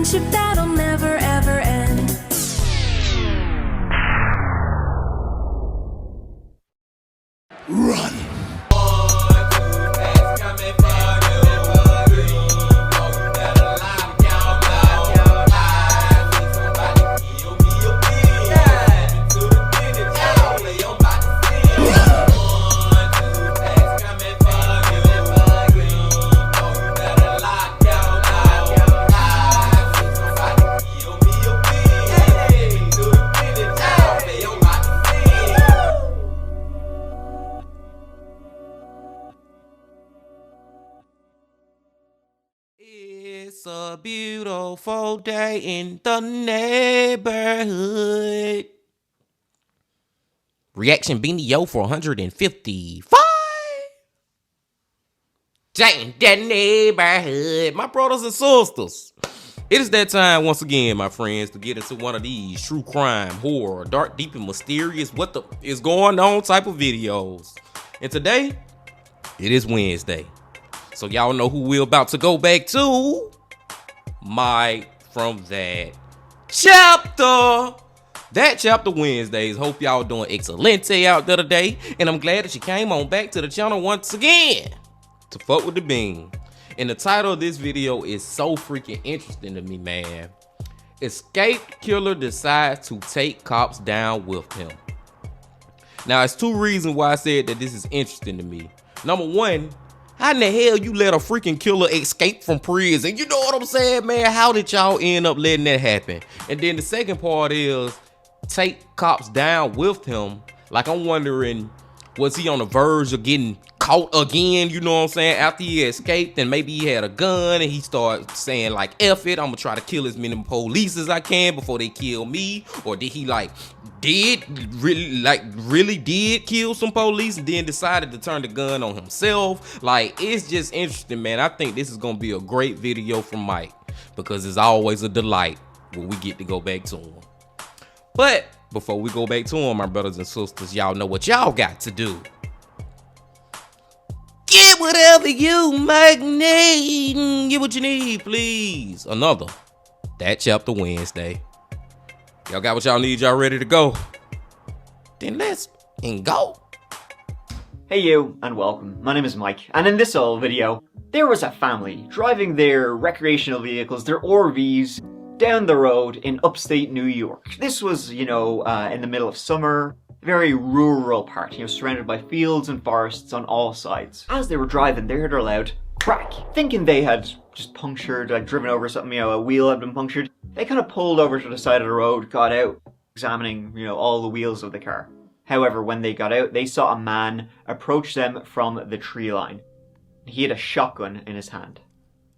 friendship that'll never ever end. Run! It's a beautiful day in the neighborhood. Reaction Beanie Yo for 155. Day in the neighborhood. My brothers and sisters. It is that time once again, my friends, to get into one of these true crime, horror, dark, deep, and mysterious, what the is going on type of videos. And today, it is Wednesday. So y'all know who we're about to go back to. Mike from that chapter. That chapter Wednesdays. Hope y'all doing excelente out there today. And I'm glad that you came on back to the channel once again to fuck with the bean. And the title of this video is so freaking interesting to me, man. Escaped killer decides to take cops down with him. Now, it's two reasons why I said that this is interesting to me. Number one, how in the hell you let a freaking killer escape from prison? You know what I'm saying, man? How did y'all end up letting that happen? And then the second part is take cops down with him. Like, I'm wondering, was he on the verge of getting caught again? You know what I'm saying? After he escaped and maybe he had a gun and he started saying like, F it, I'm gonna try to kill as many police as I can before they kill me. Or did he really did kill some police and then decided to turn the gun on himself? Like, it's just interesting, man. I think this is gonna be a great video from Mike because it's always a delight when we get to go back to him. But before we go back to him, my brothers and sisters, y'all know what y'all got to do. Get whatever you might need. Get what you need, please. Another That Chapter Wednesday. Y'all got what y'all need, y'all ready to go? Then let's go. Hey you, and welcome. My name is Mike, and in this old video, there was a family driving their recreational vehicles, their RVs, down the road in upstate New York. This was, in the middle of summer, very rural part, surrounded by fields and forests on all sides. As they were driving, they heard a loud crack, thinking they had just punctured, like driven over something, a wheel had been punctured. They kind of pulled over to the side of the road, got out, examining, all the wheels of the car. However, when they got out, they saw a man approach them from the tree line. He had a shotgun in his hand.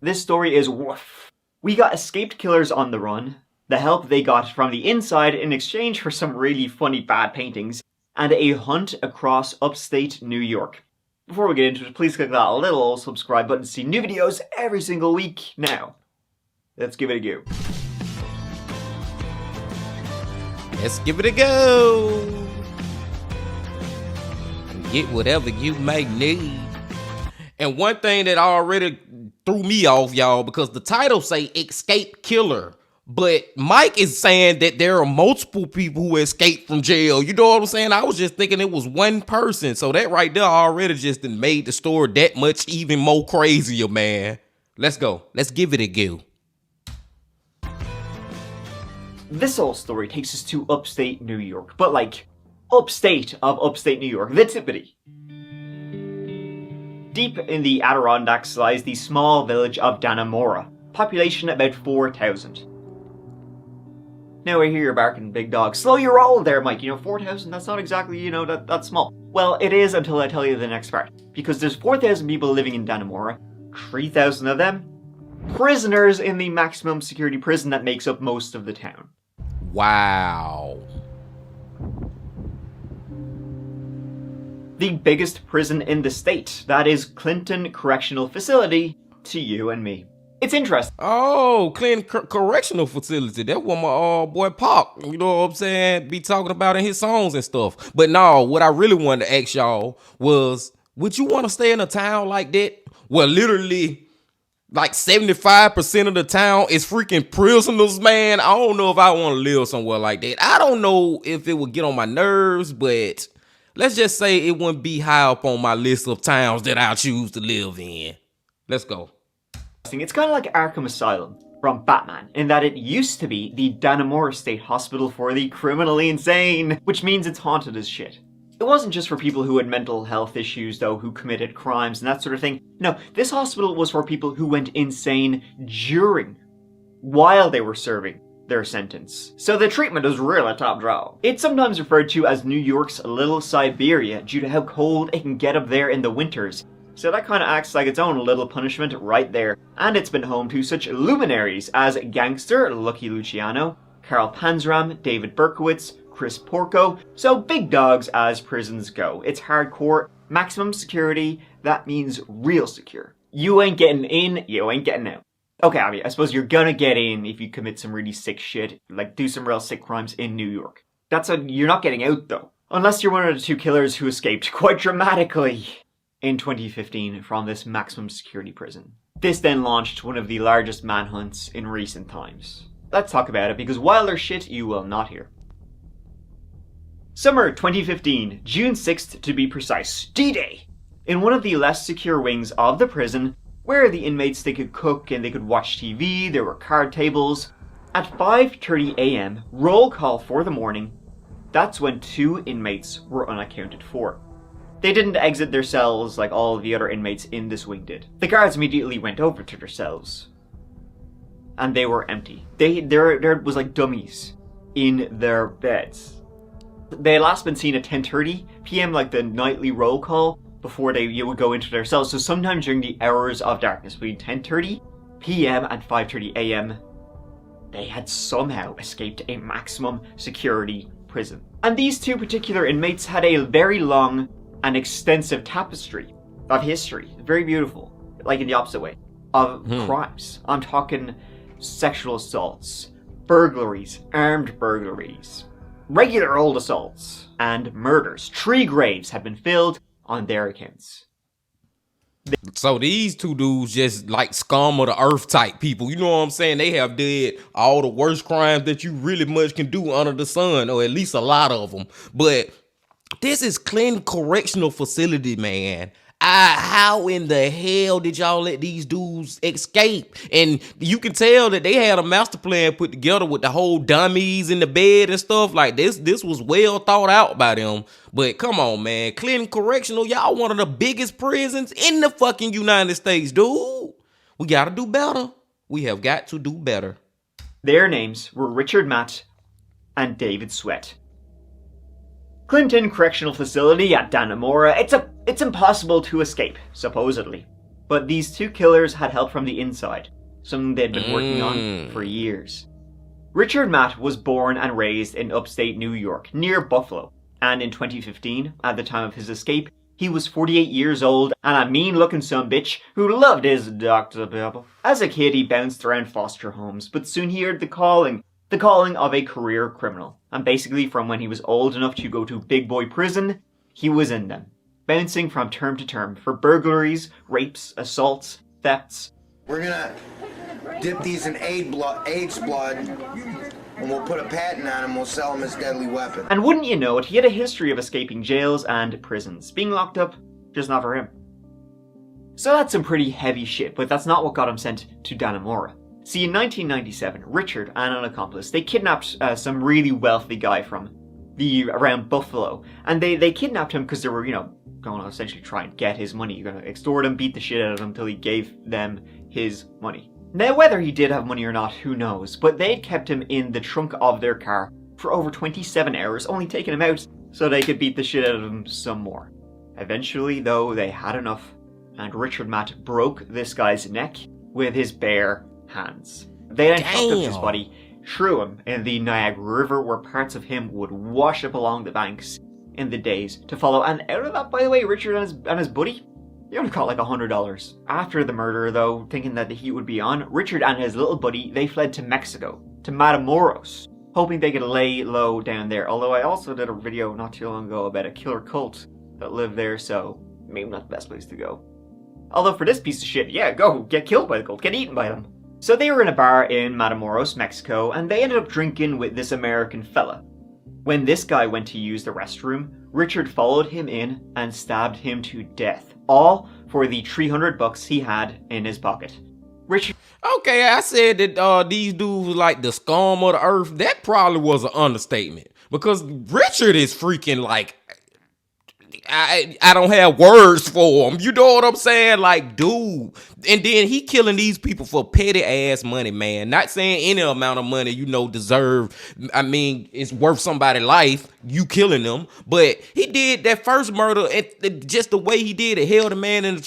This story is woof. We got escaped killers on the run, the help they got from the inside in exchange for some really funny bad paintings, and a hunt across upstate New York. Before we get into it, please click that little subscribe button to see new videos every single week. Now, let's give it a go. Let's give it a go. Get whatever you may need. And one thing that already threw me off, y'all, because the title say escape killer, but Mike is saying that there are multiple people who escaped from jail. You know what I'm saying? I was just thinking it was one person. So that right there already just made the story that much even more crazier, man. Let's go. Let's give it a go. This whole story takes us to upstate New York, but like upstate of upstate New York, the Tippity. Deep in the Adirondacks lies the small village of Dannemora, population about 4,000. Now I hear you're barking big dog. Slow your roll there, Mike. 4,000, that's not exactly, that's small. Well, it is until I tell you the next part. Because there's 4,000 people living in Dannemora, 3,000 of them prisoners in the maximum security prison that makes up most of the town. Wow. The biggest prison in the state. That is Clinton Correctional Facility to you and me. It's interesting. Oh, Clinton Correctional Facility. That's what my boy Pop, you know what I'm saying, be talking about in his songs and stuff. But no, what I really wanted to ask y'all was, would you want to stay in a town like that? Well, literally, like 75% of the town is freaking prisoners, man. I don't know if I want to live somewhere like that. I don't know if it would get on my nerves, but let's just say it wouldn't be high up on my list of towns that I choose to live in. Let's go. It's kind of like Arkham Asylum from Batman, in that it used to be the Dannemora State Hospital for the criminally insane, which means it's haunted as shit. It wasn't just for people who had mental health issues, though, who committed crimes and that sort of thing. No, this hospital was for people who went insane while they were serving their sentence. So the treatment is really top draw. It's sometimes referred to as New York's Little Siberia due to how cold it can get up there in the winters. So that kind of acts like its own little punishment right there. And it's been home to such luminaries as Gangster, Lucky Luciano, Carl Panzram, David Berkowitz, Chris Porco, so big dogs as prisons go. It's hardcore, maximum security, that means real secure. You ain't getting in, you ain't getting out. Okay, I suppose you're gonna get in if you commit some really sick shit, like do some real sick crimes in New York. You're not getting out though. Unless you're one of the two killers who escaped quite dramatically in 2015 from this maximum security prison. This then launched one of the largest manhunts in recent times. Let's talk about it, because wilder shit you will not hear. Summer 2015, June 6th to be precise, D-Day. In one of the less secure wings of the prison, where the inmates, they could cook and they could watch TV, there were card tables. At 5:30 a.m., roll call for the morning, that's when 2 inmates were unaccounted for. They didn't exit their cells like all the other inmates in this wing did. The guards immediately went over to their cells, and they were empty. There was like dummies in their beds. They had last been seen at 10:30 p.m. like the nightly roll call before you would go into their cells. So sometime during the hours of darkness between 10:30 p.m. and 5:30 a.m. they had somehow escaped a maximum security prison. And these 2 particular inmates had a very long and extensive tapestry of history, very beautiful, like in the opposite way, of crimes. I'm talking sexual assaults, burglaries, armed burglaries, regular old assaults, and murders. 3 graves have been filled on their accounts. So these 2 dudes just like scum of the earth type people. You know what I'm saying? They have did all the worst crimes that you really much can do under the sun, or at least a lot of them. But this is Clinton Correctional Facility, man. How in the hell did y'all let these dudes escape? And you can tell that they had a master plan put together with the whole dummies in the bed and stuff. Like this was well thought out by them. But come on, man. Clinton Correctional, y'all one of the biggest prisons in the fucking United States, dude. We gotta do better. We have got to do better. Their names were Richard Matt and David Sweat. Clinton Correctional Facility at Dannemora, it's impossible to escape, supposedly. But these 2 killers had help from the inside, something they'd been working on for years. Richard Matt was born and raised in upstate New York, near Buffalo, and in 2015, at the time of his escape, he was 48 years old and a mean-looking sumbitch who loved his Dr. Pepper. As a kid, he bounced around foster homes, but soon he heard the calling of a career criminal. And basically, from when he was old enough to go to big boy prison, he was in them, bouncing from term to term for burglaries, rapes, assaults, thefts. We're gonna dip these in AIDS blood, and we'll put a patent on them, we'll sell them as deadly weapons. And wouldn't you know it, he had a history of escaping jails and prisons. Being locked up, just not for him. So that's some pretty heavy shit, but that's not what got him sent to Dannemora. See, in 1997, Richard and an accomplice, they kidnapped some really wealthy guy from around Buffalo. And they kidnapped him because they were, going to essentially try and get his money. You're going to extort him, beat the shit out of him until he gave them his money. Now, whether he did have money or not, who knows? But they'd kept him in the trunk of their car for over 27 hours, only taking him out so they could beat the shit out of him some more. Eventually, though, they had enough, and Richard Matt broke this guy's neck with his bare hands. They then chopped up his body, threw him in the Niagara River, where parts of him would wash up along the banks in the days to follow. And out of that, by the way, Richard and his buddy, they only got like $100. After the murder, though, thinking that the heat would be on, Richard and his little buddy, they fled to Mexico, to Matamoros, hoping they could lay low down there. Although I also did a video not too long ago about a killer cult that lived there, so maybe not the best place to go. Although for this piece of shit, yeah, go, get killed by the cult, get eaten by them. So they were in a bar in Matamoros, Mexico, and they ended up drinking with this American fella. When this guy went to use the restroom, Richard followed him in and stabbed him to death, all for the $300 he had in his pocket. Richard... Okay, I said that these dudes were like the scum of the earth. That probably was an understatement. Because Richard is freaking like... I don't have words for him. You know what I'm saying? Like, dude. And then he killing these people for petty ass money, man. Not saying any amount of money, deserve. I mean, it's worth somebody's life. You killing them. But he did that first murder, and just the way he did it, held a man in the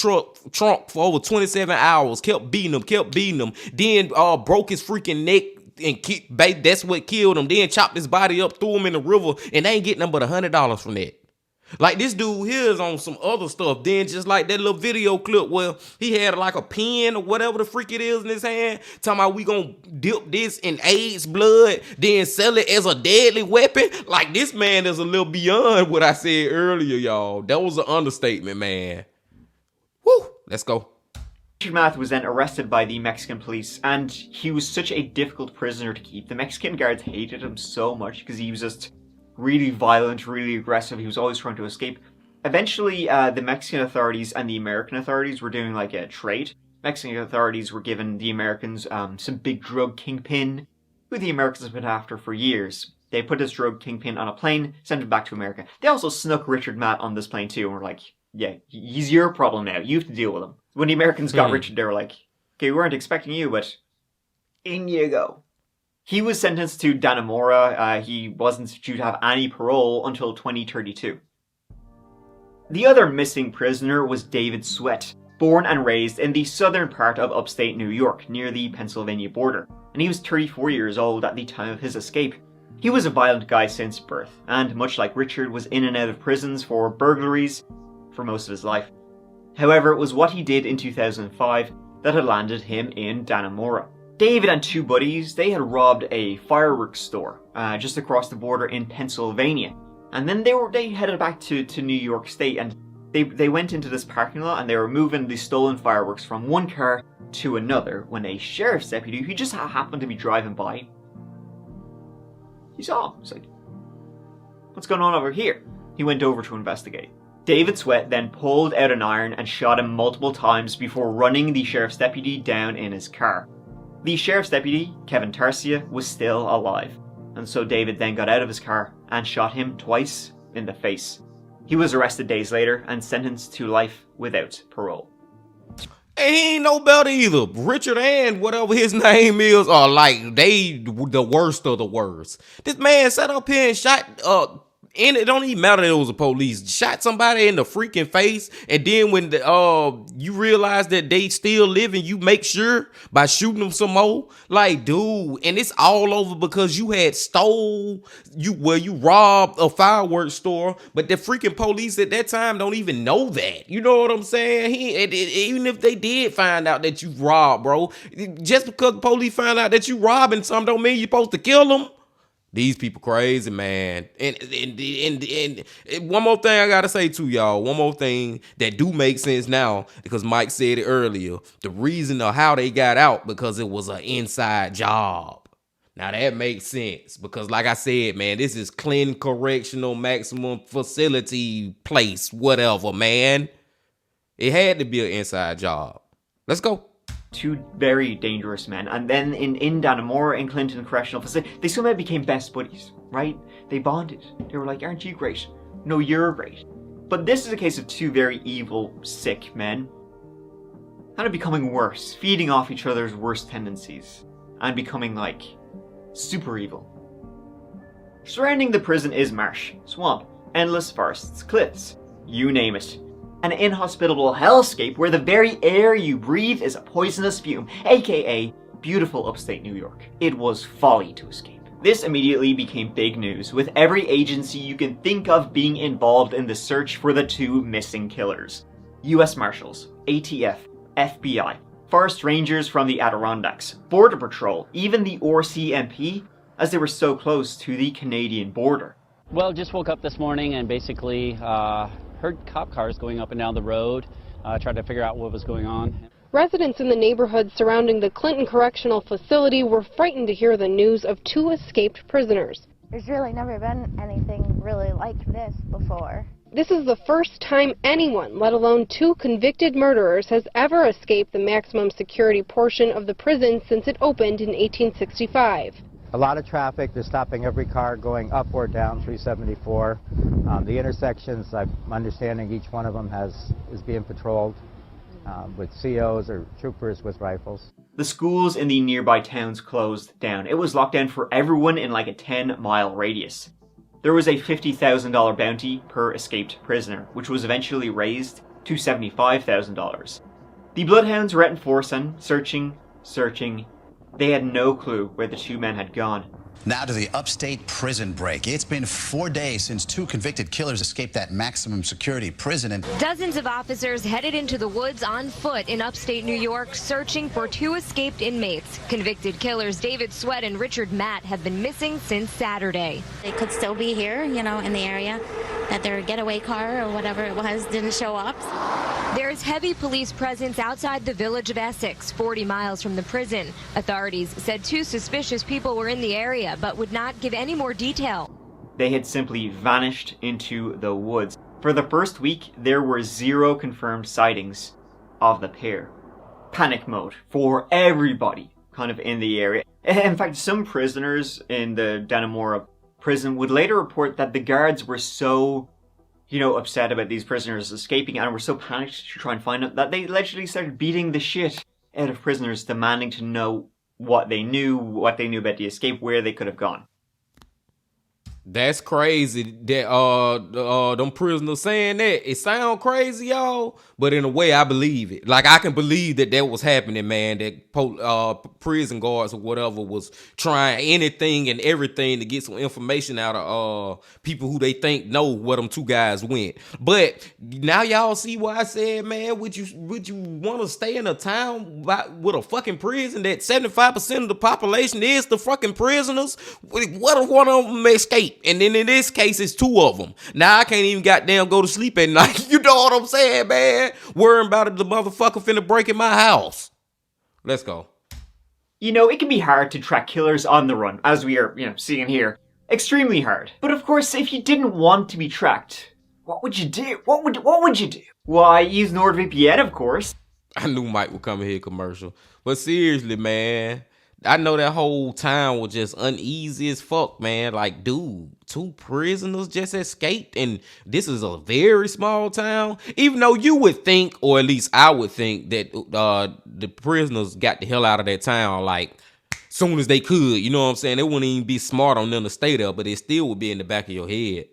trunk for over 27 hours. Kept beating him. Then broke his freaking neck. And that's what killed him. Then chopped his body up, threw him in the river, and they ain't getting nothing but $100 from that. Like, this dude here is on some other stuff. Then just like that little video clip where he had like a pen or whatever the freak it is in his hand, talking about we gonna dip this in AIDS blood, then sell it as a deadly weapon. Like, this man is a little beyond what I said earlier, y'all. That was an understatement, man. Woo, let's go. Richard Math was then arrested by the Mexican police, and he was such a difficult prisoner to keep. The Mexican guards hated him so much because he was just really violent, really aggressive. He was always trying to escape. Eventually, the Mexican authorities and the American authorities were doing like a trade. Mexican authorities were giving the Americans some big drug kingpin, who the Americans have been after for years. They put this drug kingpin on a plane, sent him back to America. They also snuck Richard Matt on this plane too, and were like, yeah, he's your problem now. You have to deal with him. When the Americans got Richard, they were like, okay, we weren't expecting you, but in you go. He was sentenced to Dannemora. He wasn't due to have any parole until 2032. The other missing prisoner was David Sweat, born and raised in the southern part of upstate New York, near the Pennsylvania border, and he was 34 years old at the time of his escape. He was a violent guy since birth, and much like Richard, was in and out of prisons for burglaries for most of his life. However, it was what he did in 2005 that had landed him in Dannemora. David and two buddies, they had robbed a fireworks store just across the border in Pennsylvania. And then they headed back to New York State, and they went into this parking lot and they were moving the stolen fireworks from one car to another when a sheriff's deputy, who just happened to be driving by, he saw him. He's like, what's going on over here? He went over to investigate. David Sweat then pulled out an iron and shot him multiple times before running the sheriff's deputy down in his car. The sheriff's deputy, Kevin Tarsia, was still alive, and so David then got out of his car and shot him twice in the face. He was arrested days later and sentenced to life without parole. He ain't no better either. Richard and whatever his name is are like, they the worst of the worst. This man sat up here and shot, and it don't even matter that it was a police, shot somebody in the freaking face, and then when you realize that they still living, you make sure by shooting them some more. Like, dude, and it's all over because you had you robbed a fireworks store, but the freaking police at that time don't even know that. You know what I'm saying? Even if they did find out that you robbed, bro, just because the police find out that you robbing something don't mean you're supposed to kill them. These people crazy, man. And one more thing I gotta say to y'all. One more thing that do make sense now, because Mike said it earlier. The reason of how they got out, because it was an inside job. Now that makes sense, because like I said, man, this is Clinton Correctional Maximum Facility place, whatever, man. It had to be an inside job. Let's go. Two very dangerous men, and then in Dannemora, in Clinton Correctional Facility, they somehow became best buddies, right? They bonded. They were like, aren't you great? No, you're great. But this is a case of two very evil, sick men, kind of becoming worse, feeding off each other's worst tendencies, and becoming like super evil. Surrounding the prison is marsh, swamp, endless forests, cliffs, you name it. An inhospitable hellscape where the very air you breathe is a poisonous fume, aka beautiful upstate New York. It was folly to escape. This immediately became big news, with every agency you can think of being involved in the search for the two missing killers. US Marshals, ATF, FBI, Forest Rangers from the Adirondacks, Border Patrol, even the RCMP, as they were so close to the Canadian border. Well, just woke up this morning and basically heard cop cars going up and down the road. tried to figure out what was going on. Residents in the neighborhood surrounding the Clinton Correctional Facility were frightened to hear the news of 2 escaped prisoners. There's really never been anything really like this before. This is the first time anyone, let alone 2 convicted murderers, has ever escaped the maximum security portion of the prison since it opened in 1865. A lot of traffic. They're stopping every car going up or down 374. The intersections, I'm understanding each one of them is being patrolled with COs or troopers with rifles. The schools in the nearby towns closed down. It was locked down for everyone in like a 10-mile radius. There was a $50,000 bounty per escaped prisoner, which was eventually raised to $75,000. The bloodhounds were out in force and searching. They had no clue where the 2 men had gone. Now to the upstate prison break. It's been 4 days since 2 convicted killers escaped that maximum security prison. And dozens of officers headed into the woods on foot in upstate New York, searching for 2 escaped inmates. Convicted killers David Sweat and Richard Matt have been missing since Saturday. They could still be here, you know, in the area, that their getaway car or whatever it was didn't show up. There's heavy police presence outside the village of Essex, 40 miles from the prison. Authorities said 2 suspicious people were in the area, but would not give any more detail. They had simply vanished into the woods. For the first week, there were 0 confirmed sightings of the pair. Panic mode for everybody kind of in the area. In fact, some prisoners in the Dannemora prison would later report that the guards were so, upset about these prisoners escaping and were so panicked to try and find them that they allegedly started beating the shit out of prisoners, demanding to know what they knew about the escape, where they could have gone. That's crazy that them prisoners saying that. It sound crazy, y'all, but in a way I believe it. Like, I can believe that was happening, man. That prison guards or whatever was trying anything and everything to get some information out of people who they think know where them 2 guys went. But now y'all see why I said, man, would you want to stay in a town with a fucking prison that 75% of the population is the fucking prisoners? What if one of them escape? And then in this case, it's 2 of them. Now I can't even goddamn go to sleep at night. You know what I'm saying, man? Worrying about it, the motherfucker finna break in my house. Let's go. It can be hard to track killers on the run, as we are, seeing here. Extremely hard. But of course, if you didn't want to be tracked, what would you do? What would you do? Why, use NordVPN, of course. I knew Mike would come in here commercial. But seriously, man, I know that whole town was just uneasy as fuck, man. Like, dude, 2 prisoners just escaped, and this is a very small town. Even though you would think, or at least I would think, that the prisoners got the hell out of that town, like, soon as they could. You know what I'm saying? It wouldn't even be smart on them to stay there, but it still would be in the back of your head.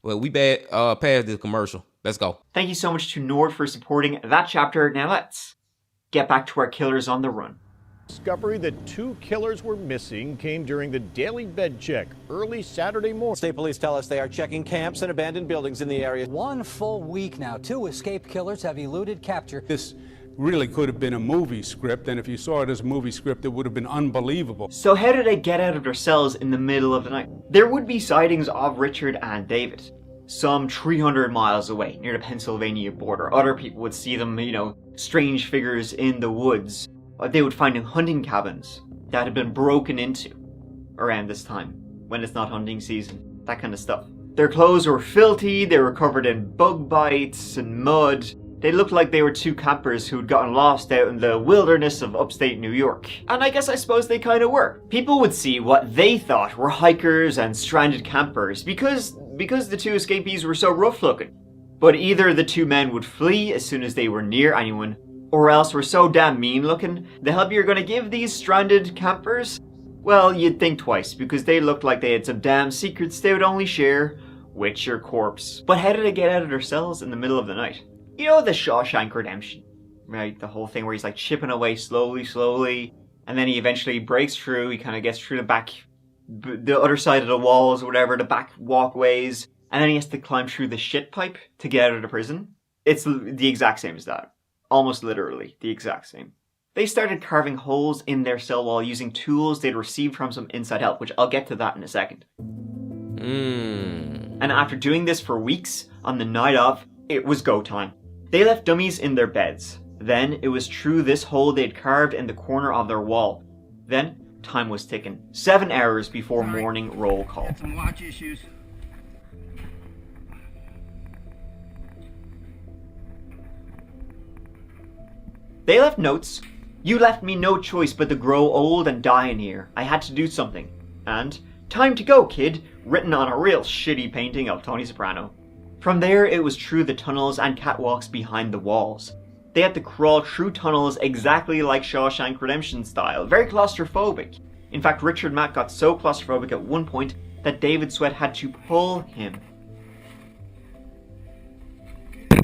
Well, we past this commercial. Let's go. Thank you so much to Nord for supporting that chapter. Now let's get back to our killers on the run. Discovery that 2 killers were missing came during the daily bed check early Saturday morning. State police tell us they are checking camps and abandoned buildings in the area. 1 full week now. 2 escaped killers have eluded capture. This really could have been a movie script, and if you saw it as a movie script, it would have been unbelievable. So how did they get out of their cells in the middle of the night? There would be sightings of Richard and David, some 300 miles away near the Pennsylvania border. Other people would see them, strange figures in the woods. They would find in hunting cabins that had been broken into around this time, when it's not hunting season, that kind of stuff. Their clothes were filthy, they were covered in bug bites and mud. They looked like they were 2 campers who'd gotten lost out in the wilderness of upstate New York. And I suppose they kind of were. People would see what they thought were hikers and stranded campers because the 2 escapees were so rough looking. But either the 2 men would flee as soon as they were near anyone, or else were so damn mean looking, the help you're gonna give these stranded campers? Well, you'd think twice, because they looked like they had some damn secrets they would only share with your corpse. But how did they get out of their cells in the middle of the night? The Shawshank Redemption, right? The whole thing where he's like chipping away slowly, and then he eventually breaks through, he kind of gets through the other side of the walls or whatever, the back walkways, and then he has to climb through the shit pipe to get out of the prison. It's the exact same as that. Almost literally the exact same. They started carving holes in their cell wall using tools they'd received from some inside help, which I'll get to that in a second. And after doing this for weeks, on the night of, it was go time. They left dummies in their beds. Then it was through this hole they'd carved in the corner of their wall. Then time was ticking. 7 hours before morning roll call. Got some watch issues. They left notes. You left me no choice but to grow old and die in here. I had to do something. And time to go, kid, written on a real shitty painting of Tony Soprano. From there, it was through the tunnels and catwalks behind the walls. They had to crawl through tunnels exactly like Shawshank Redemption style, very claustrophobic. In fact, Richard Matt got so claustrophobic at one point that David Sweat had to pull him. We're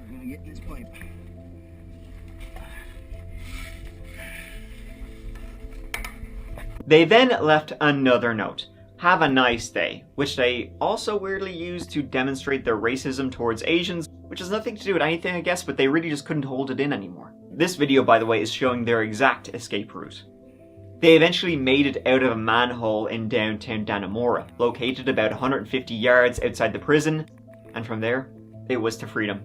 gonna get this pipe. They then left another note. Have a nice day, which they also weirdly used to demonstrate their racism towards Asians, which has nothing to do with anything, I guess, but they really just couldn't hold it in anymore. This video, by the way, is showing their exact escape route. They eventually made it out of a manhole in downtown Dannemora, located about 150 yards outside the prison, and from there, it was to freedom.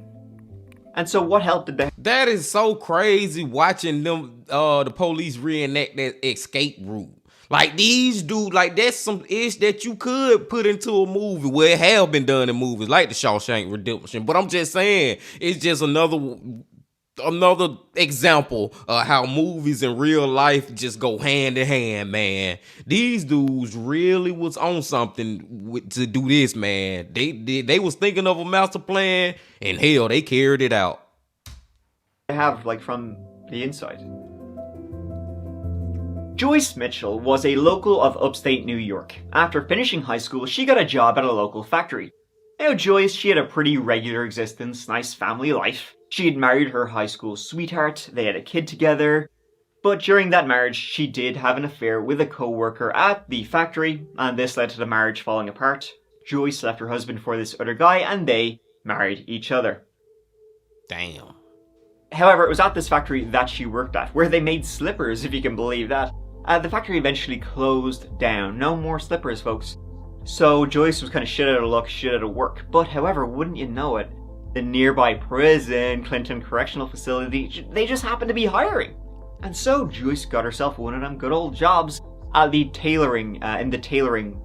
And so what help did they... That is so crazy watching them, the police reenact that escape route. Like these dudes, like that's some ish that you could put into a movie where it have been done in movies like the Shawshank Redemption. But I'm just saying, it's just another example of how movies and real life just go hand in hand, man. These dudes really was on something to do this, man. They was thinking of a master plan, and hell, they carried it out. Have, like, from the inside. Joyce Mitchell was a local of upstate New York. After finishing high school, she got a job at a local factory. Now Joyce, she had a pretty regular existence, nice family life. She had married her high school sweetheart, they had a kid together. But during that marriage, she did have an affair with a co-worker at the factory, and this led to the marriage falling apart. Joyce left her husband for this other guy, and they married each other. Damn. However, it was at this factory that she worked at, where they made slippers, if you can believe that. The factory eventually closed down. No more slippers, folks. So Joyce was kind of shit out of luck, shit out of work. But however, wouldn't you know it, the nearby prison, Clinton Correctional Facility, they just happened to be hiring. And so Joyce got herself one of them good old jobs at the tailoring, in the tailoring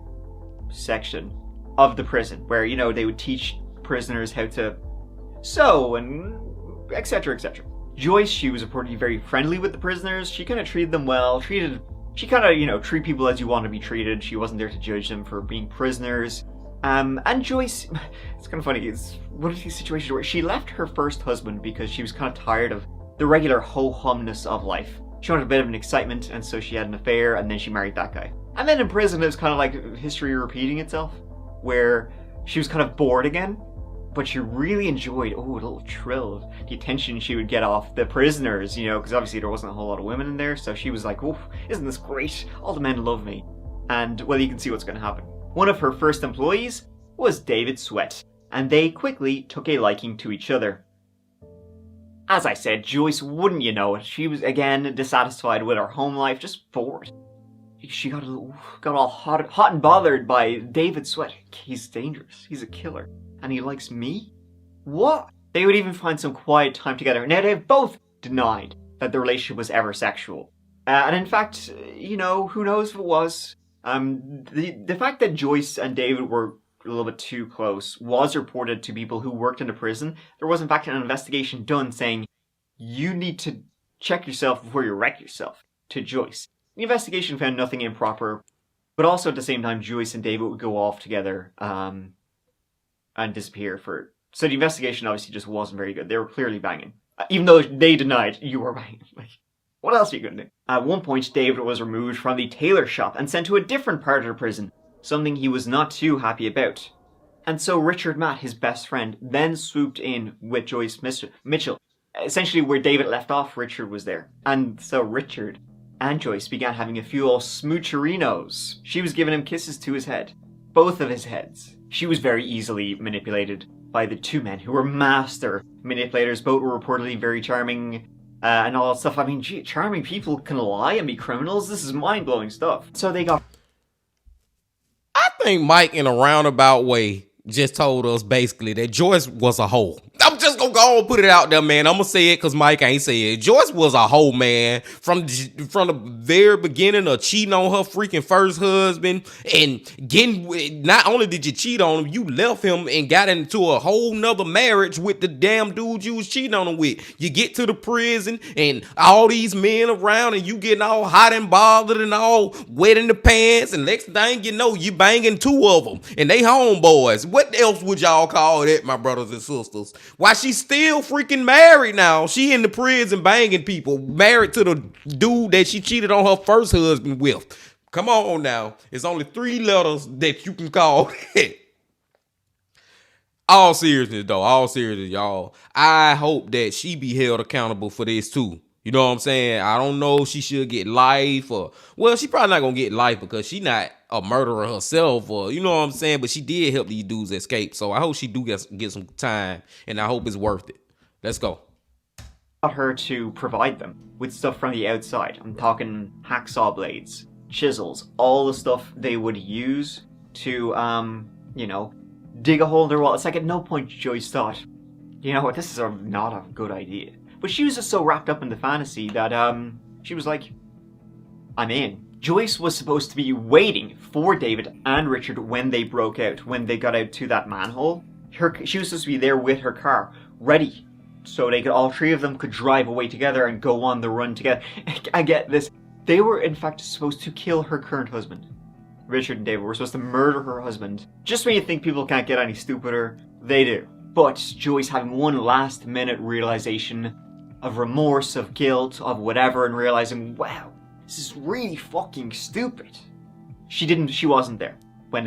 section of the prison, where, you know, they would teach prisoners how to sew and etc, etc. Joyce, she was reportedly very friendly with the prisoners. She kind of treated them well, she kind of, you know, treat people as you want to be treated. She wasn't there to judge them for being prisoners. And Joyce, it's kind of funny, it's one of these situations where she left her first husband because she was kind of tired of the regular ho-humness of life. She wanted a bit of an excitement, and so she had an affair, and then she married that guy. And then in prison, it was kind of like history repeating itself, where she was kind of bored again, but she really enjoyed, a little thrill, the attention she would get off the prisoners, you know, because obviously there wasn't a whole lot of women in there, so she was like, oh, isn't this great? All the men love me. And, well, you can see what's going to happen. One of her first employees was David Sweat, and they quickly took a liking to each other. As I said, Joyce, wouldn't you know it, she was, again, dissatisfied with her home life, just bored. She got all hot and bothered by David Sweat. He's dangerous, he's a killer. And he likes me? What? They would even find some quiet time together. Now, they've both denied that the relationship was ever sexual. And in fact, you know, who knows if it was. The fact that Joyce and David were a little bit too close was reported to people who worked in the prison. There was, in fact, an investigation done saying, you need to check yourself before you wreck yourself, to Joyce. The investigation found nothing improper, but also at the same time, Joyce and David would go off together, and disappear for... So the investigation obviously just wasn't very good. They were clearly banging. Even though they denied you were banging. Like, what else are you gonna do? At one point, David was removed from the tailor shop and sent to a different part of the prison, something he was not too happy about. And so Richard Matt, his best friend, then swooped in with Joyce Mitchell. Essentially where David left off, Richard was there. And so Richard and Joyce began having a few old smoocherinos. She was giving him kisses to his head. Both of his heads. She was very easily manipulated by the two men who were master manipulators. Both were reportedly very charming and all that stuff. I mean, gee, charming people can lie and be criminals. This is mind-blowing stuff. So they got... I think Mike, in a roundabout way, just told us basically that Joyce was a hoe. I'm just gonna go and put it out there, man. I'm gonna say it because Mike ain't say it. Joyce was a hoe, man. From the very beginning of cheating on her freaking first husband and getting, not only did you cheat on him, you left him and got into a whole nother marriage with the damn dude you was cheating on him with. You get to the prison and all these men around and you getting all hot and bothered and all wet in the pants, and next thing you know, you banging two of them and they homeboys. What else would y'all call that, my brothers and sisters? Why she's still freaking married now? She in the prison banging people, married to the dude that she cheated on her first husband with. Come on now. It's only 3 letters that you can call it. All seriousness though, all seriousness, y'all. I hope that she be held accountable for this too. You know what I'm saying? I don't know if she should get life or, well, she probably not gonna get life because she not a murderer herself, or, you know what I'm saying? But she did help these dudes escape. So I hope she do get some time, and I hope it's worth it. Let's go. Got her to provide them with stuff from the outside. I'm talking hacksaw blades, chisels, all the stuff they would use to, you know, dig a hole in their wall. It's like at no point Joyce thought, you know what, this is not a good idea. But she was just so wrapped up in the fantasy that she was like, I'm in. Joyce was supposed to be waiting for David and Richard when they broke out, when they got out to that manhole. She was supposed to be there with her car, ready, so they could, all 3 of them could drive away together and go on the run together. I get this. They were in fact supposed to kill her current husband. Richard and David were supposed to murder her husband. Just when you think people can't get any stupider, they do. But Joyce, having one last minute realization of remorse, of guilt, of whatever, and realizing, wow, this is really fucking stupid. She wasn't there. When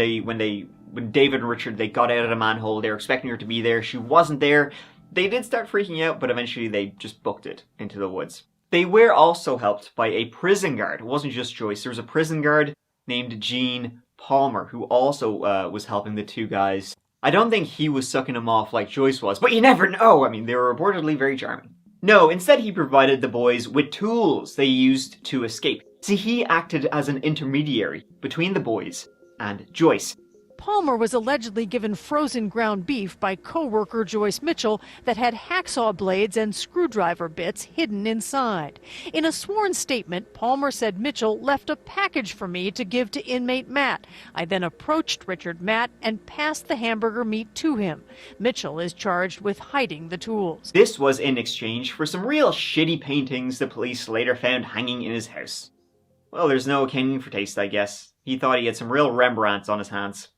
David and Richard, they got out of the manhole, they were expecting her to be there, she wasn't there. They did start freaking out, but eventually they just booked it into the woods. They were also helped by a prison guard. It wasn't just Joyce, there was a prison guard named Gene Palmer, who also was helping the 2 guys. I don't think he was sucking them off like Joyce was, but you never know. I mean, they were reportedly very charming. No, instead he provided the boys with tools they used to escape. See, he acted as an intermediary between the boys and Joyce. Palmer was allegedly given frozen ground beef by co-worker Joyce Mitchell that had hacksaw blades and screwdriver bits hidden inside. In a sworn statement, Palmer said Mitchell left a package for me to give to inmate Matt. I then approached Richard Matt and passed the hamburger meat to him. Mitchell is charged with hiding the tools. This was in exchange for some real shitty paintings the police later found hanging in his house. Well, there's no accounting for taste, I guess. He thought he had some real Rembrandts on his hands.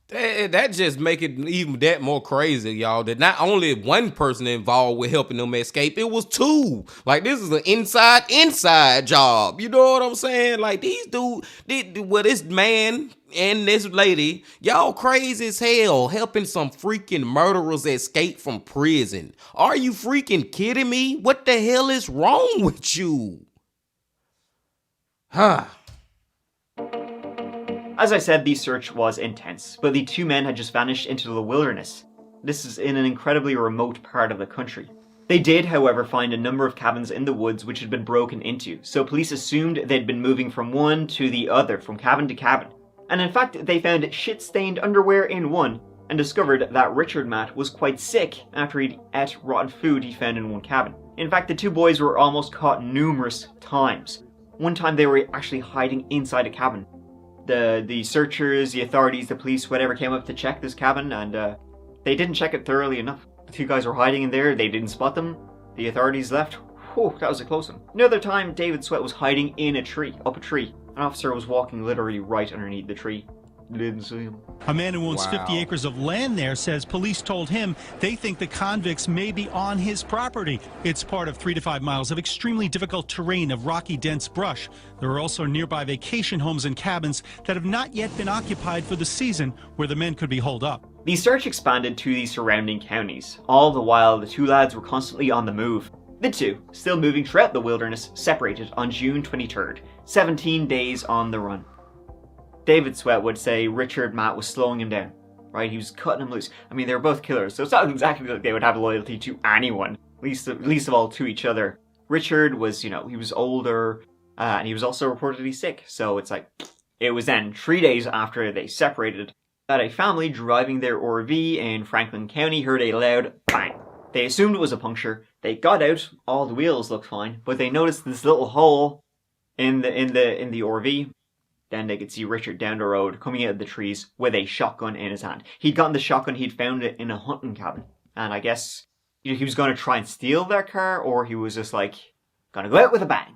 That just make it even that more crazy, y'all. That not only one person involved with helping them escape, it was 2. Like, this is an inside job. You know what I'm saying? Like, these dudes, this man and this lady, y'all crazy as hell, helping some freaking murderers escape from prison. Are you freaking kidding me? What the hell is wrong with you? Huh. As I said, the search was intense, but the 2 men had just vanished into the wilderness. This is in an incredibly remote part of the country. They did, however, find a number of cabins in the woods which had been broken into, so police assumed they'd been moving from one to the other, from cabin to cabin. And in fact, they found shit-stained underwear in one, and discovered that Richard Matt was quite sick after he'd ate rotten food he found in one cabin. In fact, the 2 boys were almost caught numerous times. One time they were actually hiding inside a cabin. The searchers, the authorities, the police, whatever, came up to check this cabin, and they didn't check it thoroughly enough. The 2 guys were hiding in there, they didn't spot them, the authorities left. Whew, that was a close one. Another time, David Sweat was hiding in a tree, up a tree. An officer was walking literally right underneath the tree. Didn't see him. A man who owns 50 acres of land there says police told him they think the convicts may be on his property. It's part of 3 to 5 miles of extremely difficult terrain of rocky, dense brush. There are also nearby vacation homes and cabins that have not yet been occupied for the season where the men could be holed up. The search expanded to the surrounding counties. All the while, the 2 lads were constantly on the move. The 2, still moving throughout the wilderness, separated on June 23rd, 17 days on the run. David Sweat would say Richard Matt was slowing him down, right? He was cutting him loose. I mean, they were both killers, so it's not exactly like they would have loyalty to anyone, least of all to each other. Richard was, you know, he was older, and he was also reportedly sick, so it's like, it was then 3 days after they separated, that a family driving their RV in Franklin County heard a loud bang. They assumed it was a puncture. They got out, all the wheels looked fine, but they noticed this little hole in the RV. Then they could see Richard down the road coming out of the trees with a shotgun in his hand. He'd gotten the shotgun, he'd found it in a hunting cabin. And I guess he was going to try and steal their car, or he was just like, gonna go out with a bang.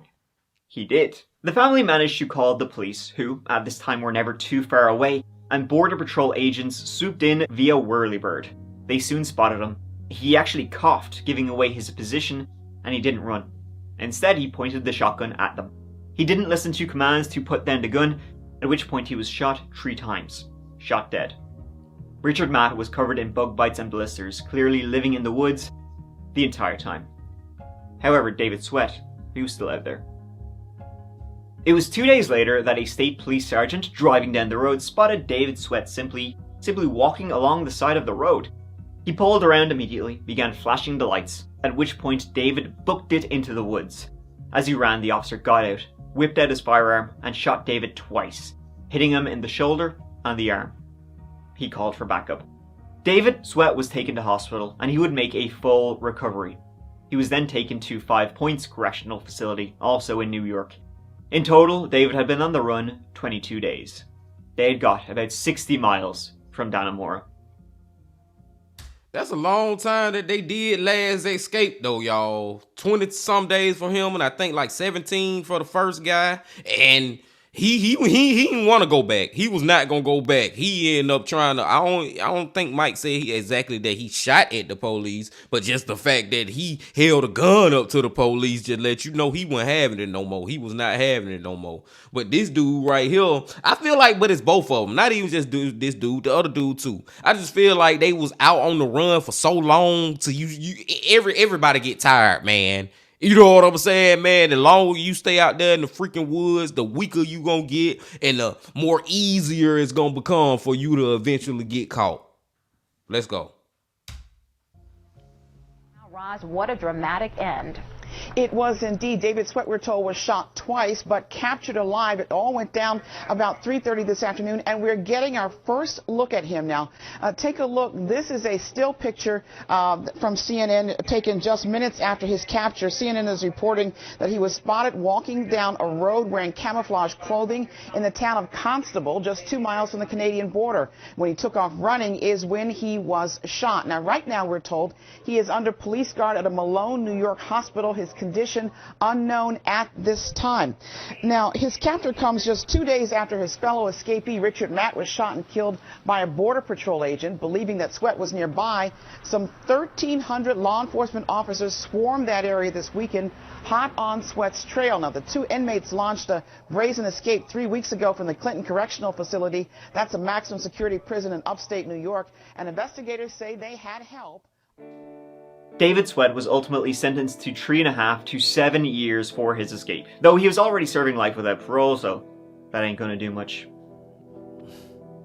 He did. The family managed to call the police, who at this time were never too far away, and Border Patrol agents swooped in via Whirlybird. They soon spotted him. He actually coughed, giving away his position, and he didn't run. Instead, he pointed the shotgun at them. He didn't listen to commands to put down the gun, at which point he was shot 3 times. Shot dead. Richard Matt was covered in bug bites and blisters, clearly living in the woods the entire time. However, David Sweat, he was still out there. It was 2 days later that a state police sergeant driving down the road spotted David Sweat simply walking along the side of the road. He pulled around immediately, began flashing the lights, at which point David booked it into the woods. As he ran, the officer got out, whipped out his firearm, and shot David twice, hitting him in the shoulder and the arm. He called for backup. David Sweat was taken to hospital, and he would make a full recovery. He was then taken to 5 Points Correctional Facility, also in New York. In total, David had been on the run 22 days. They had got about 60 miles from Dannemora. That's a long time that they did last escape though, y'all. 20-some days for him, and I think like 17 for the first guy. And he didn't want to go back. He was not gonna go back. He ended up trying to. I don't think Mike said exactly that he shot at the police, but just the fact that he held a gun up to the police just let you know he wasn't having it no more. He was not having it no more. But this dude right here, I feel like, but it's both of them. Not even just this dude, the other dude too. I just feel like they was out on the run for so long to everybody get tired, man. You know what I'm saying, man? The longer you stay out there in the freaking woods, the weaker you gonna get, and the more easier it's gonna become for you to eventually get caught. Let's go. Roz, what a dramatic end. It was indeed. David Sweat, we're told, was shot twice, but captured alive. It all went down about 3:30 this afternoon, and we're getting our first look at him now. Take a look. This is a still picture from CNN taken just minutes after his capture. CNN is reporting that he was spotted walking down a road wearing camouflage clothing in the town of Constable, just 2 miles from the Canadian border. When he took off running is when he was shot. Now, right now, we're told he is under police guard at a Malone, New York hospital. His condition unknown at this time. Now, his capture comes just 2 days after his fellow escapee, Richard Matt, was shot and killed by a Border Patrol agent. Believing that Sweat was nearby, some 1,300 law enforcement officers swarmed that area this weekend, hot on Sweat's trail. Now, the 2 inmates launched a brazen escape 3 weeks ago from the Clinton Correctional Facility. That's a maximum security prison in upstate New York, and investigators say they had help. David Sweat was ultimately sentenced to 3.5 to 7 years for his escape, though he was already serving life without parole, so that ain't gonna do much.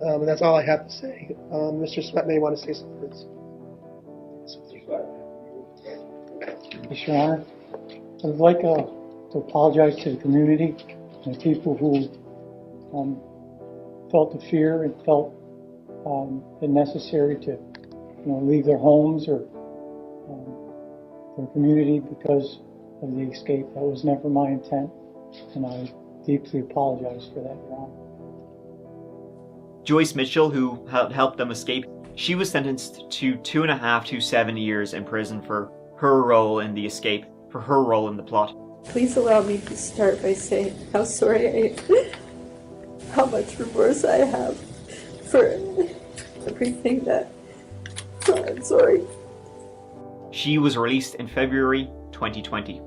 And that's all I have to say. Mr. Sweat may want to say some words. Yes, Your Honor. I'd like to apologize to the community and the people who felt the fear and felt it necessary to leave their homes or their community because of the escape. That was never my intent, and I deeply apologize for that, Your Honor. Joyce Mitchell, who helped them escape, she was sentenced to 2.5 to 7 years in prison for her role in the escape, for her role in the plot. Please allow me to start by saying how sorry I am, how much remorse I have for everything that I'm sorry. She was released in February 2020.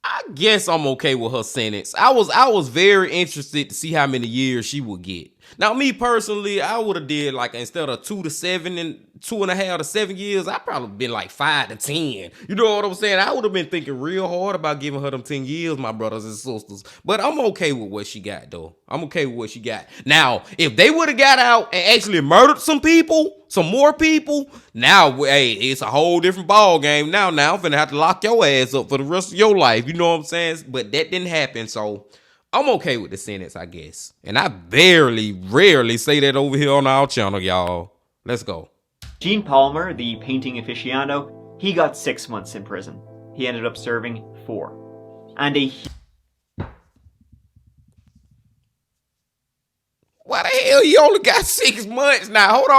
I guess I'm okay with her sentence. I was very interested to see how many years she would get. Now, me personally, I would have did like instead of 2 to 7 and 2.5 to 7 years, I'd probably been like 5 to 10. You know what I'm saying? I would have been thinking real hard about giving her them 10 years, my brothers and sisters. But I'm okay with what she got, though. I'm okay with what she got. Now, if they would have got out and actually murdered some people, some more people, now, hey, it's a whole different ball game. Now, I'm finna have to lock your ass up for the rest of your life. You know what I'm saying? But that didn't happen, so I'm okay with the sentence, I guess. And I rarely say that over here on our channel, y'all. Let's go. Gene Palmer, the painting aficionado, he got 6 months in prison. He ended up serving 4. And Why the hell you only got 6 months now? Hold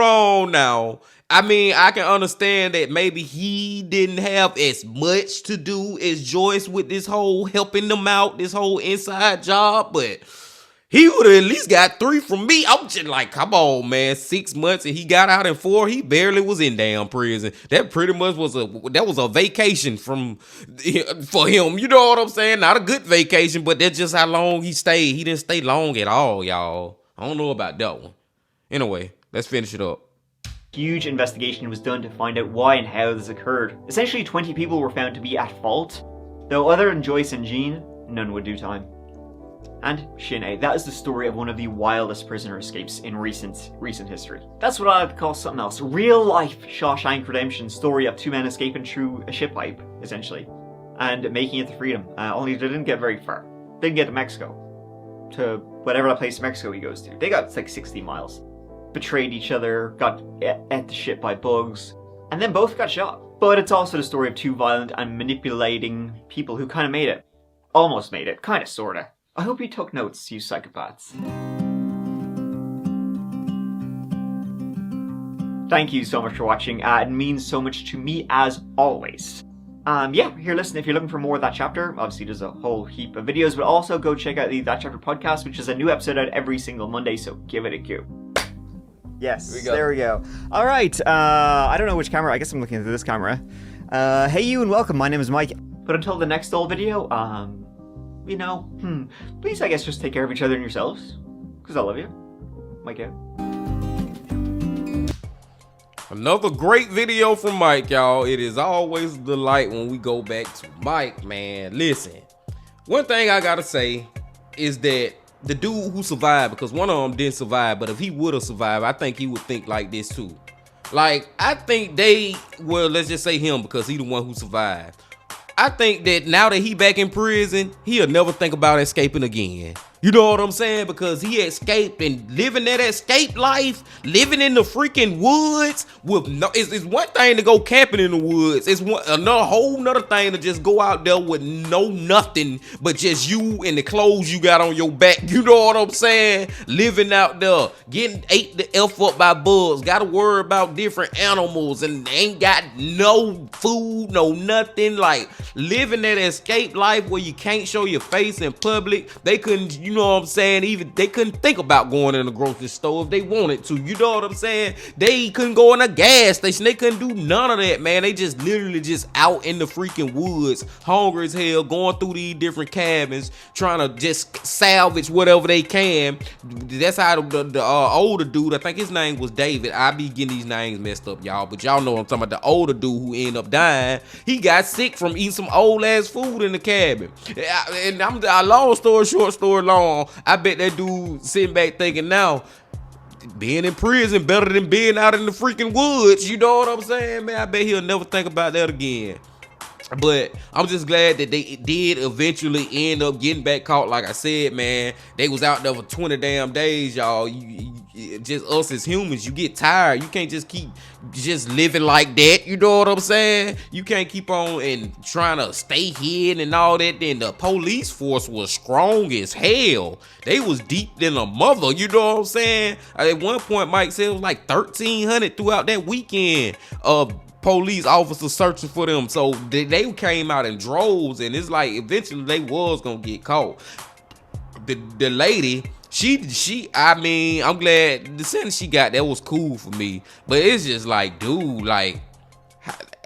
on now. I mean, I can understand that maybe he didn't have as much to do as Joyce with this whole helping them out, this whole inside job, but he would have at least got 3 from me. I'm just like, come on, man, 6 months and he got out in 4. He barely was in damn prison. That pretty much was a vacation for him. You know what I'm saying? Not a good vacation, but that's just how long he stayed. He didn't stay long at all, y'all. I don't know about that one. Anyway, let's finish it up. Huge investigation was done to find out why and how this occurred. Essentially, 20 people were found to be at fault, though other than Joyce and Gene, none would do time. And Sinead, that is the story of one of the wildest prisoner escapes in recent history. That's what I'd call something else. Real life Shawshank Redemption story of 2 men escaping through a ship pipe, essentially, and making it to freedom. Only they didn't get very far. They didn't get to Mexico. To whatever that place in Mexico he goes to. They got like 60 miles. Betrayed each other, got ate the shit by bugs, and then both got shot. But it's also the story of 2 violent and manipulating people who kind of made it. Almost made it, kind of, sorta. I hope you took notes, you psychopaths. Thank you so much for watching, it means so much to me as always. Yeah, here, listen, if you're looking for more of That Chapter, obviously there's a whole heap of videos, but also go check out the That Chapter podcast, which is a new episode out every single Monday, so give it a go. Yes, there we go. All right, I don't know which camera. I guess I'm looking into this camera. Hey you and welcome. My name is Mike. But until the next old video, you know, please I guess just take care of each other and yourselves. Because I love you. Mike out. Another great video from Mike, y'all. It is always a delight when we go back to Mike, man. Listen, one thing I gotta say is that the dude who survived, because one of them didn't survive, but if he would have survived, I think he would think like this too. Like, I think let's just say him, because he the one who survived. I think that now that he back in prison, he'll never think about escaping again. You know what I'm saying? Because he escaped and living that escape life, living in the freaking woods with it's one thing to go camping in the woods. It's another whole nother thing to just go out there with nothing but just you and the clothes you got on your back. You know what I'm saying? Living out there, getting ate the F up by bugs, gotta worry about different animals and ain't got no food, no nothing. Like living that escape life where you can't show your face in public. They couldn't, you know what I'm saying? Even they couldn't think about going in the grocery store if they wanted to. You know what I'm saying? They couldn't go in a gas station. They couldn't do none of that, man. They just literally just out in the freaking woods, hungry as hell, going through these different cabins, trying to just salvage whatever they can. That's how the older dude, I think his name was David. I be getting these names messed up, y'all, but y'all know what I'm talking about. The older dude who ended up dying, he got sick from eating some old ass food in the cabin. And I'm long story short, story long, I bet that dude sitting back thinking now, being in prison better than being out in the freaking woods. You know what I'm saying, man? I bet he'll never think about that again. But I'm just glad that they did eventually end up getting back caught. Like I said, man, they was out there for 20 damn days, y'all. Just us as humans, you get tired. You can't just keep just living like that. You know what I'm saying? You can't keep on and trying to stay hidden and all that. Then the police force was strong as hell. They was deep than a mother. You know what I'm saying? At one point, Mike said it was like 1,300 throughout that weekend of police officers searching for them. So they came out in droves, and it's like eventually they was gonna get caught. The lady, I mean, I'm glad the sentence she got, that was cool for me. But it's just like, dude, like,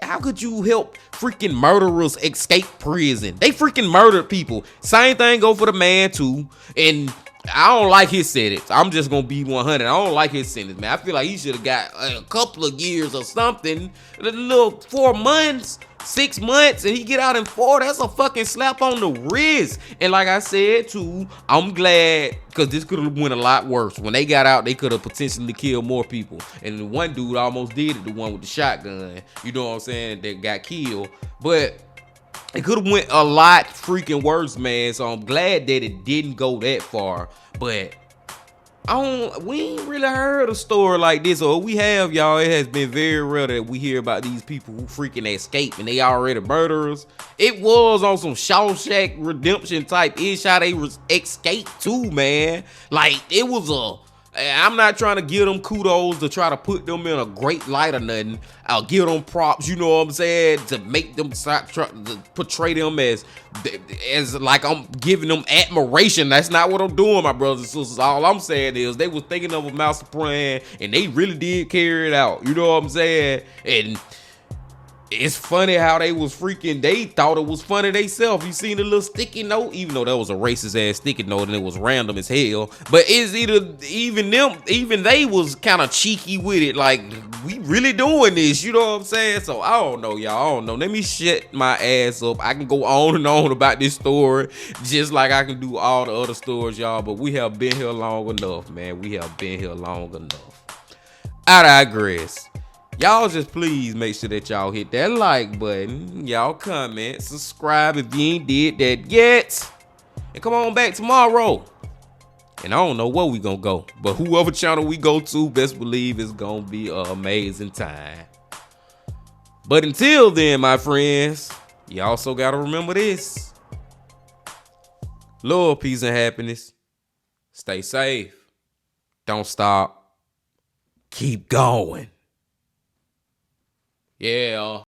how could you help freaking murderers escape prison? They freaking murdered people. Same thing go for the man too. And I don't like his sentence. I'm just gonna be 100. I don't like his sentence, man. I feel like he should have got a couple of years or something. A little 4 months, 6 months, and he get out in 4. That's a fucking slap on the wrist. And like I said too, I'm glad, because this could have went a lot worse. When they got out, they could have potentially killed more people. And the one dude almost did it, the one with the shotgun. You know what I'm saying? That got killed. But It could have went a lot freaking worse, man. So I'm glad that it didn't go that far. But we ain't really heard a story like this, or we have, y'all. It has been very rare that we hear about these people who freaking escape and they already murderers. It was on some Shawshank Redemption type ish how they escaped too, man. Like it was I'm not trying to give them kudos to try to put them in a great light or nothing. I'll give them props, you know what I'm saying, to make them to portray them as like I'm giving them admiration. That's not what I'm doing, my brothers and sisters. All I'm saying is they was thinking of a master plan and they really did carry it out. You know what I'm saying? And it's funny how they was freaking, they thought it was funny theyself. You seen the little sticky note, even though that was a racist ass sticky note and it was random as hell. But it's even they was kind of cheeky with it. Like, we really doing this, you know what I'm saying? So I don't know, y'all. I don't know. Let me shut my ass up. I can go on and on about this story just like I can do all the other stories, y'all. But we have been here long enough, man. We have been here long enough. I digress. Y'all just please make sure that y'all hit that like button. Y'all comment, subscribe if you ain't did that yet. And come on back tomorrow. And I don't know where we gonna go, but whoever channel we go to, best believe it's gonna be an amazing time. But until then, my friends, you also gotta remember this. Love, peace, and happiness. Stay safe. Don't stop. Keep going. Yeah.